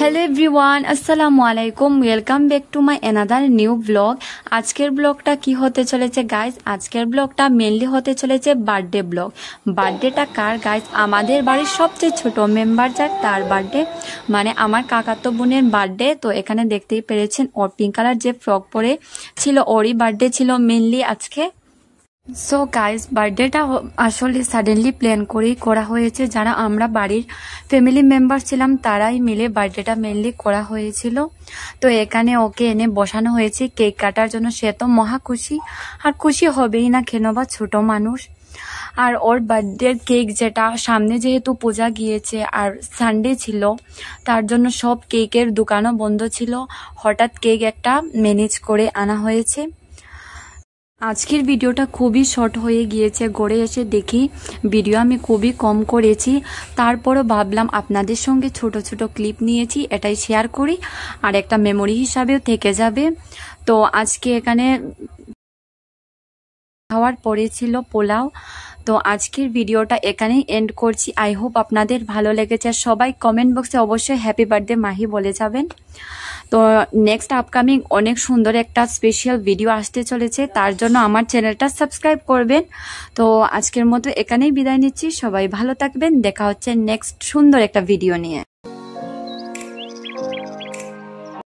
Hello everyone আসসালামু আলাইকুম welcome back to my another new blog. আজকের ব্লগটা কি হতে চলেছে গাইজ, আজকের ব্লগটা মেনলি হতে চলেছে বার্থডে ব্লগ। বার্থডেটা কার গাইজ? আমাদের বাড়ির সবচেয়ে ছোট মেম্বার যার তার বার্থডে, মানে আমার কাকাতো বোনের বার্থডে। তো এখানে দেখতেই পেরেছেন ওর পিঙ্ক কালার যে ফ্রক পরে ছিল ওরই বার্থডে ছিল মেনলি আজকে। সো গাইজ বার্থডেটা আসলে সাডেনলি প্ল্যান করেই করা হয়েছে, যারা আমরা বাড়ির ফ্যামিলি মেম্বার ছিলাম তারাই মিলে বার্থডেটা মেনলি করা হয়েছিল। তো এখানে ওকে এনে বসানো হয়েছে কেক কাটার জন্য, সে তো মহা খুশি, আর খুশি হবেই না কেন বা, ছোট মানুষ। আর ওর বার্থডের কেক যেটা সামনে যেহেতু পূজা গিয়েছে আর সানডে ছিল, তার জন্য সব কেকের দোকানও বন্ধ ছিল। হঠাৎ কেক একটা ম্যানেজ করে আনা হয়েছে। আজকের ভিডিওটা খুবই শর্ট হয়ে গিয়েছে, ঘরে এসে দেখি ভিডিও আমি খুবই কম করেছি। তারপরও ভাবলাম আপনাদের সঙ্গে ছোট ছোট ক্লিপ নিয়েছি, এটাই শেয়ার করি, আর একটা মেমোরি হিসাবেও থেকে যাবে। তো আজকে এখানে খাওয়ার পরে ছিল পোলাও। তো আজকের ভিডিওটা এখানেই এন্ড করছি। আই হোপ আপনাদের ভালো লেগেছে। সবাই কমেন্ট বক্সে অবশ্যই হ্যাপি বার্থডে মাহি বলে যাবেন। তো নেক্সট আপকামিং অনেক সুন্দর একটা স্পেশাল ভিডিও আসতে চলেছে, তার জন্য আমার চ্যানেলটা সাবস্ক্রাইব করবেন। তো আজকের মতো এখানেই বিদায় নিচ্ছি, সবাই ভালো থাকবেন, দেখা হচ্ছে নেক্সট সুন্দর একটা ভিডিও নিয়ে।